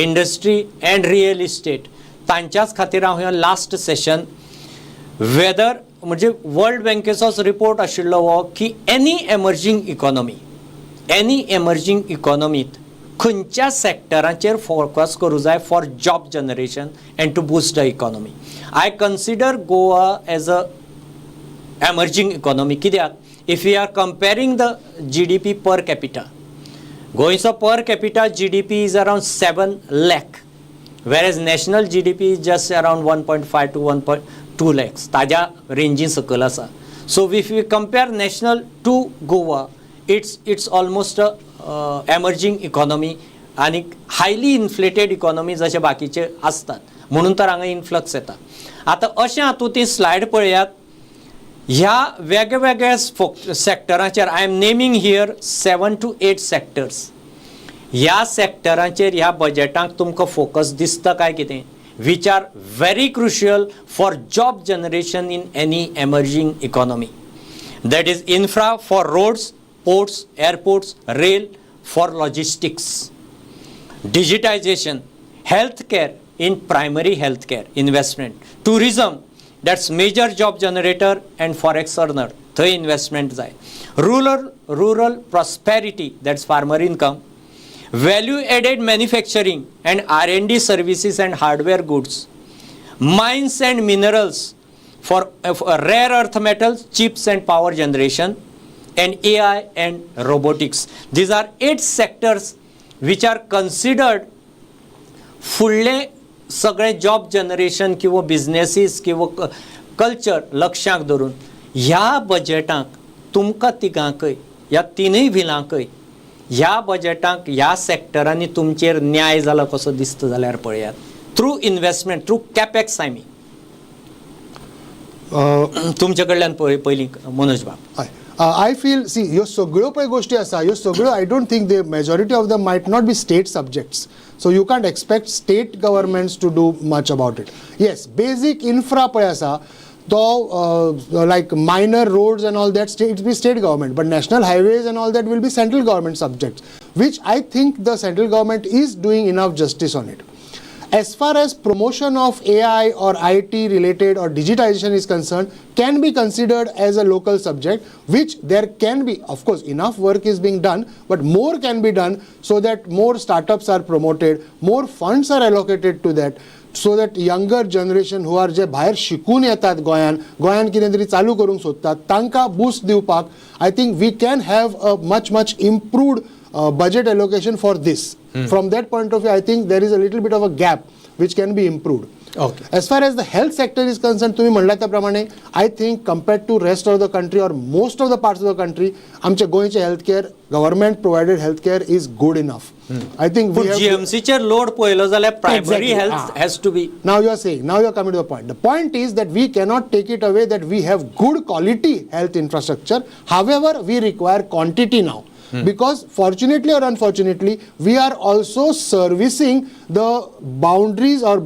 industry and real estate तांच्याच खातीर हांव हें लास्ट सेशन वेदर म्हणजे वर्ल्ड बँकेचोच रिपोर्ट आशिल्लो हो की एनी एमर्जींग इकॉनॉमीत खंयच्या सेक्टरांचेर फोकस करूं जाय for job generation and to boost the economy I consider Goa as a emerging economy कित्याक if you are comparing the GDP per capita गोंयचो per capita GDP is around 7 lakh, whereas national GDP is just around 1.5 to 1.2 lakhs. ताज्या Renzi सकयल आसा. So if we compare national to Goa, it's almost a emerging economy आणि highly inflated economy जशे बाकीचे असतात म्हणून तर हांगा इन्फ्लक्स येता. आतां अशें हातूंत ती स्लायड पळयात ह्या वेगवेगळ्या सेक्टरांचेर I am naming here 7 to 8 sectors ह्या सेक्टरांचेर ह्या बजेटांक तुमकां फोकस दिसता काय कितें which are very crucial for job generation in any emerging economy that is infra for roads ports airports rail for logistics digitisation health care in primary health care investment tourism that's major job generator and forex earner thai investment jay rural prosperity that's farmer income value added manufacturing and R&D services and hardware goods mines and minerals for rare earth metals chips and power generation and AI and robotics these are 8 sectors which are considered फुडले सगळे job generation किंवा businesses किंवा culture लक्षांत धरून ह्या बजेटांक तुमकां तिगांकय ह्या तिनूय विलांकय ह्या बजेटांक ह्या सेक्टरांनी तुमचेर न्याय जाला कसो दिसता जाल्यार पळयात through investment through capex I mean तुमचे कडल्यान पयलीं मनोज बाब I feel, see, ह्यो सगळ्यो पळय गोष्टी आसा ह्यो सगळ्यो I don't think the majority of them might not be state subjects. So you can't expect state governments to do much about it. Yes, basic infra पळय आसा तो like minor roads and all that it be state government, but national highways and all that will be central government subjects, which I think the central government is doing enough justice on it. As far as promotion of AI or IT related or digitization is concerned, can be considered as a local subject, which there can be, of course, enough work is being done, but more can be done so that more startups are promoted, more funds are allocated to that, so that younger generation who are जे भायर शिकून येतात गोंयान कितें तरी चालू करूंक सोदतात तांकां बूस्ट दिवपाक I think we can have a much improved budget allocation for this. From that point of view, I think there is a little bit of a gap which can be improved. Okay. As far as the health sector is concerned, तुम्ही म्हणला त्याप्रमाणे I think compared to rest of the country or most of the parts of the country, आमच्या गोंयचे healthcare, government provided healthcare is good enough. I think we पूण have to- जीएमसीचे load पळयलो जाल्यार primary Exactly. Health has to be. Now you are saying, now you are coming to the point. The point is that we cannot take it away that we have good quality health infrastructure. However, we require quantity now. Because fortunately or unfortunately, we are also servicing the boundaries or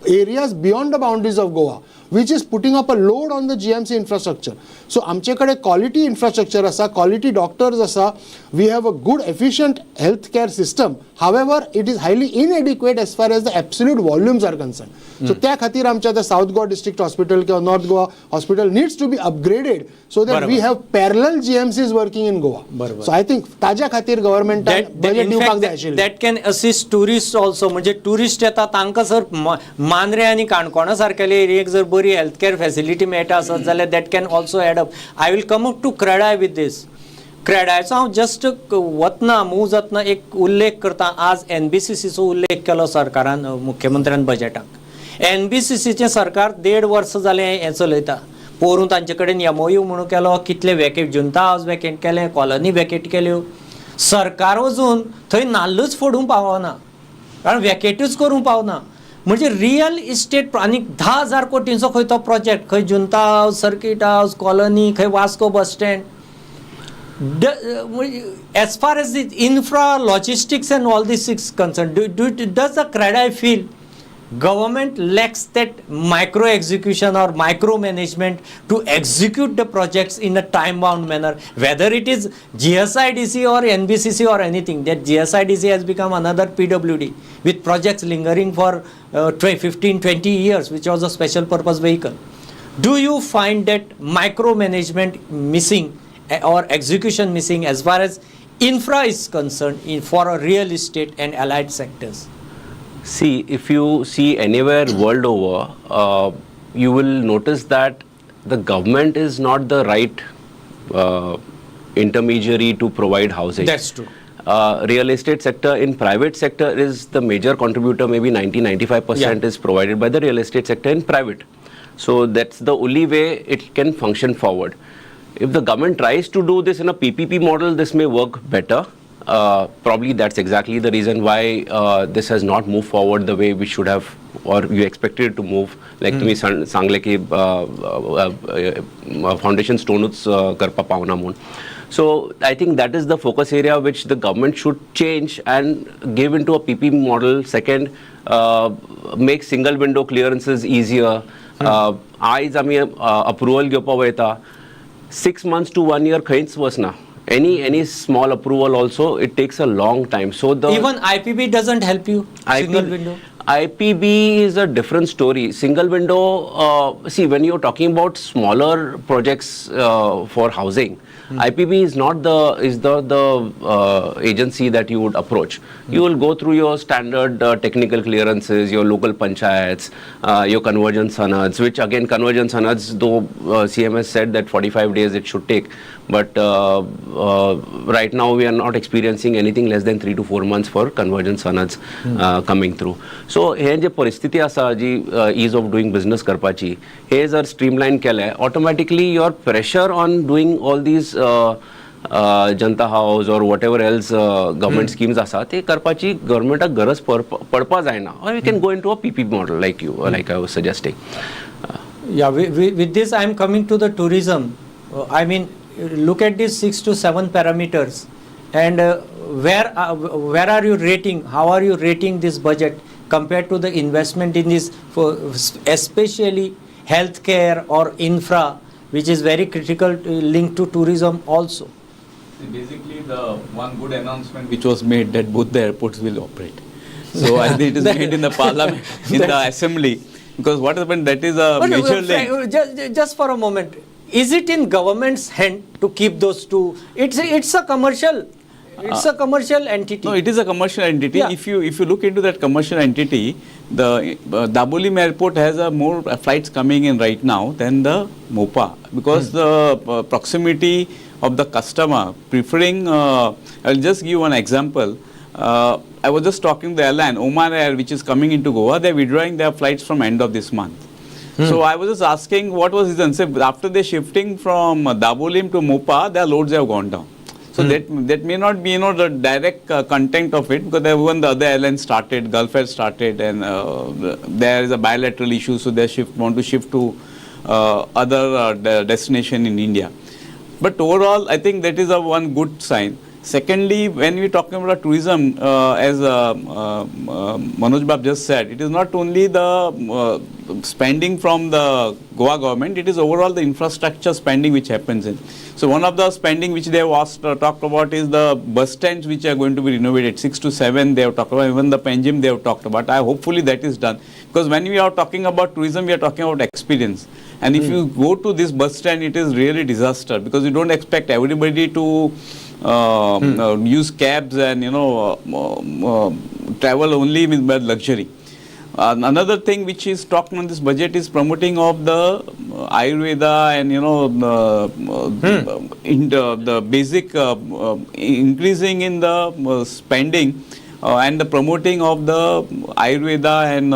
areas beyond the boundaries of Goa, which is putting up a load on the GMC infrastructure. So आमचेकडे quality infrastructure असा, quality doctors असा, we have a good efficient healthcare system. However, it is highly inadequate as far as the absolute volumes are concerned. So त्या खातीर आमच्या the South Goa District Hospital किंवा North Goa Hospital needs to be upgraded so that we have parallel GMCs working in Goa. So I think ताज्या खातीर government budget दिवपाक जाय आशिल्लें. That can assist tourist also. म्हणजे tourist येता तांकां sir Mandrem आनी काणकोणा सारकेले एरियेक जर बरी हेल्थ केअर फॅसिलिटी मेळटा आसत जाल्यार that can also add up. I will come up to CREDAI with this. क्रेडायचो हांव जस्ट वतना मूव जातना एक उल्लेख करता. आज NBCCचो उल्लेख केलो सरकारान, मुख्यमंत्र्यान बजेटाक. NBCCचें सरकार 1.5 वर्स जालें हें चलयता. पोरूं तांचे कडेन MOU म्हणून केलो, कितले वेकेट जुंता हावस वेकेट केले, कॉलनी वेकेट केल्यो. सरकार वचून थंय नाल्लूच फोडूंक पावना, कारण वेकेटूच करूंक पावना. म्हणजे रियल इस्टेट आनी 10,000 कोटींचो खंय तो प्रोजेक्ट, खंय जुंता हावस, सर्कीट हावस, कॉलनी, खंय Vasco bus stand. As far as the infra, logistics and all this is concerned, does the CREDAI feel government lacks that micro execution or micro management to execute the projects in a time bound manner, whether it is GSIDC or NBCC or anything? That GSIDC has become another PWD with projects lingering for 15-20 years, which was a special purpose vehicle. Do you find that micromanagement missing or execution missing as far as infra is concerned for a real estate and allied sectors? See, if you see anywhere world over, you will notice that the government is not the right intermediary to provide housing. That's true. Real estate sector in private sector is the major contributor. Maybe 90-95% is provided by the real estate sector in private. So that's the only way it can function forward. If the government tries to do this in a PPP model, this may work better. Probably that's exactly the reason why this has not moved forward the way we should have, or you expected it to move. Like तुम्ही सांगले की foundation stoneच करपा पावना म्हणून. So I think that is the focus area which the government should change and give into a PPP model. Second, make single window clearances easier. Eyes आम्ही approval घेवपा वयता 6 months to 1 year खंयच वचना. Any small approval also, it takes a long time. So the even IPB doesn't help you. Single window. IPB is a different story. Single window. See, when you're talking about smaller projects for housing, IPB is not the agency that you would approach. You will go through your standard technical clearances, your local panchayats, your conversion sanads, which again conversion sanads, though CMS said that 45 days it should take, but right now we are not experiencing anything less than 3 to 4 months for conversion sanads coming through. So हे जे परिस्थिती आसा जी ease of doing business करपाची, हे जर streamline केले, automatically your pressure on doing all these Janata house or whatever else government schemes आसा ते करपाची गव्हर्नमेंटाक गरज पडपा जायना. Or we can go into a PP model like I was suggesting. Yeah, with this I am coming to the tourism. I mean, look at these 6 to 7 parameters, and where are you rating? How are you rating this budget compared to the investment in this, for especially healthcare or infra, which is very critical linked to tourism also? Basically, the one good announcement which was made that both the airports will operate. So I think it is made in the parliament, in the assembly, because what happened, that is a major link. Just for a moment, is it in government's hand to keep those two? It's a commercial. It's a commercial entity. No, it is a commercial entity. Yeah. If you look into that commercial entity, the Dabolim airport has more flights coming in right now than the MOPA, because the proximity of the customer preferring. I'll just give one example. I was just talking to the airline, Oman Air, which is coming into Goa. They're withdrawing their flights from end of this month. So I was just asking what was his answer. After they shifting from Dabolim to Mopa, their loads have gone down. So that may not be the direct content of it, because even the other airlines started, Gulf Air started, and there is a bilateral issue, so they want to shift to other destination in India. But overall, I think that is a one good sign. Secondly, when we talking about tourism, as Manoj Bab just said, it is not only the spending from the Goa government, it is overall the infrastructure spending which happens in. So one of the spending which they have talked about is the bus stands which are going to be renovated, 6 to 7 they have talked about, even the Panjim they have talked about. Hopefully that is done. Because when we are talking about tourism, we are talking about experience. And if you go to this bus stand, it is really disaster, because you don't expect everybody to use cabs and travel only with luxury. Another thing which is talked on this budget is promoting of the Ayurveda and the basic increasing in the spending and the promoting of the Ayurveda and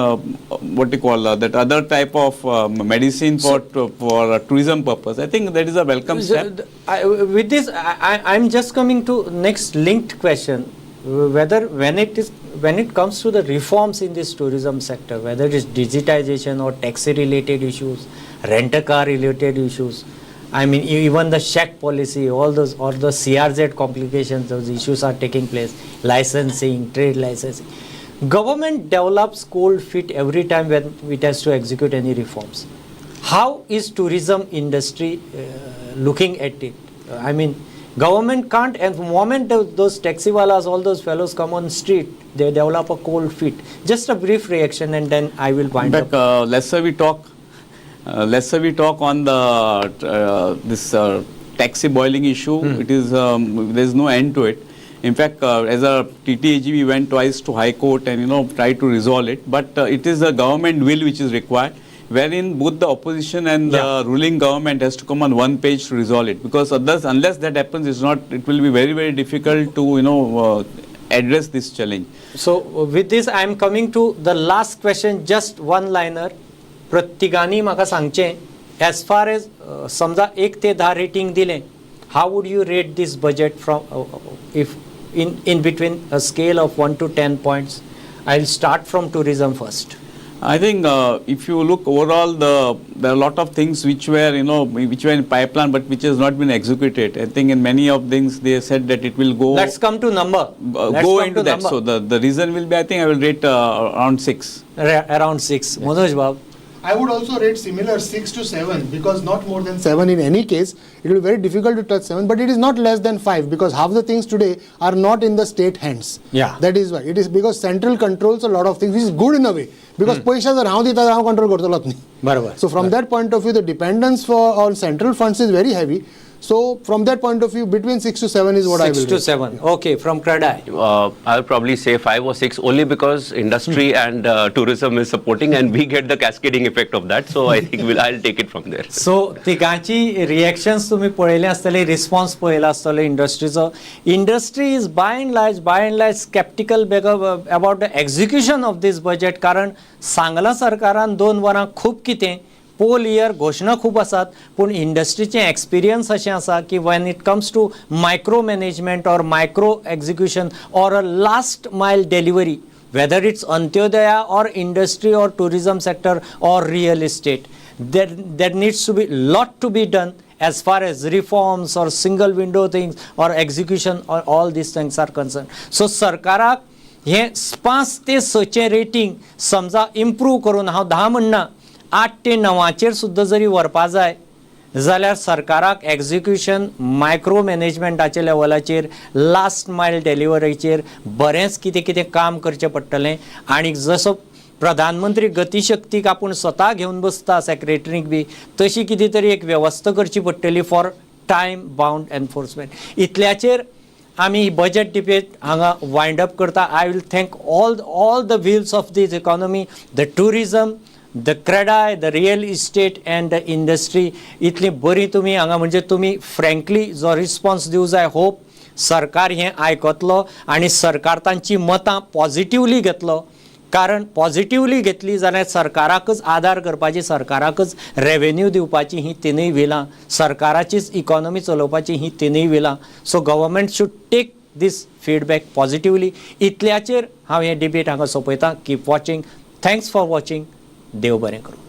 what you call that other type of medicine for tourism purpose. I think that is a welcome step. With this, I'm just coming to next linked question, whether when it comes to the reforms in this tourism sector, whether it is digitization or taxi related issues, rent-a-car related issues, I mean even the check policy, all those, or the CRZ complications, those issues are taking place, licensing, trade licensing. Government develops cold feet every time when it has to execute any reforms. How is tourism industry looking at it? I mean, government can't, and the moment those taxi walas, all those fellows come on street, they develop a cold feet. Just a brief reaction and then I will wind up. Lesser we talk on the this taxi boiling issue. It is there is no end to it. In fact, as a TTAG, we went twice to High Court and tried to resolve it. But it is the government will which is required, wherein both the opposition and the ruling government has to come on one page to resolve it. Because unless that happens, it will be very, very difficult to address this challenge. So with this, I am coming to the last question. Just one liner. प्रत्येकानी म्हाका सांगचें, as far as समजा 1 ते 10 rating दिलें, how would you rate this budget from if in between a scale of 1 to 10 points? I'll start from tourism first. I think if you look overall, there are a lot of things which were in pipeline but which has not been executed. I think in many of things they said that it will go. Let's come to number. Go into that. So the reason will be, I think I will rate around 6. Around 6. Manoj Bab. I would also rate similar 6 to 7, because not more than 7 in any case. It will be very difficult to touch 7, but it is not less than 5, because half the things today are not in the state hands. Yeah. That is why. It is because central controls a lot of things, which is good in a way. Because paisa jar हांव दिता हांव control करतलो नाही. बरोबर. So from that point of view, the dependence on central funds is very heavy. So from that point of view, between 6 to 7 is what I will 6 to 7. Okay, from Kradai. I'll probably say 5 or 6, only because industry and tourism is supporting, and we get the cascading effect of that. So I think I'll take it from there. So तिगांची reactions तुम्ही पळयले आसतले, response पळयला आसतले इंडस्ट्रीचो. Industry is by and large skeptical about the execution of this budget, कारण सांगला सरकारान 2 वरां खूब कितें, पोल इयर घोषणा खूब आसात, पूण इंडस्ट्रीचें एक्सपिरियन्स अशें आसा की when it comes to micro management or micro execution or a last mile delivery, whether it's Antyodaya or industry or tourism sector or real estate, there needs to be lot to be done as far as reforms or single window things or execution or all these things are concerned. So सरकाराक हे 5 ते 6 rating समजा improve करून, हांव 10 म्हणना, 8 ते 9 सुद्धा जरी व्हरपा जाय जाल्यार सरकाराक एक्झिक्युशन मायक्रो मॅनेजमेंटाच्या लेवलाचेर, लास्ट मायल डिलिव्हरीचेर बरेंच कितें कितें काम करचें पडटलें. आनी जसो प्रधानमंत्री गतीशक्तीक आपूण स्वता घेवन बसता सेक्रेटरीक बी, तशी कितें तरी एक वेवस्था करची पडटली फॉर टायम बाउंड एनफोर्समेंट. इतल्याचेर आमी ही बजेट डिबेट हांगा वायंड अप करता. I will thank all the wheels of this economy, the tourism, the credit, the real estate and the industry. इतली बरी तुम्ही हांगा म्हणजे तुम्ही frankly जो response दिवं जाय. hope सरकार हें आयकतलो आनी सरकार तांची मतां पॉझिटिवली घेतलो. कारण पॉझिटिवली घेतली जाल्यार सरकाराकच आदार करपाची, सरकाराकच रेवेन्यू दिवपाची ही तिनूय विलां, सरकाराचीच इकॉनॉमी चलोवपाची ही तिनूय विलां. So government should take this feedback positively. इतल्याचेर हांव हें डिबेट हांगा सोंपयतां. Keep watching. Thanks for watching. देव बरें करूं.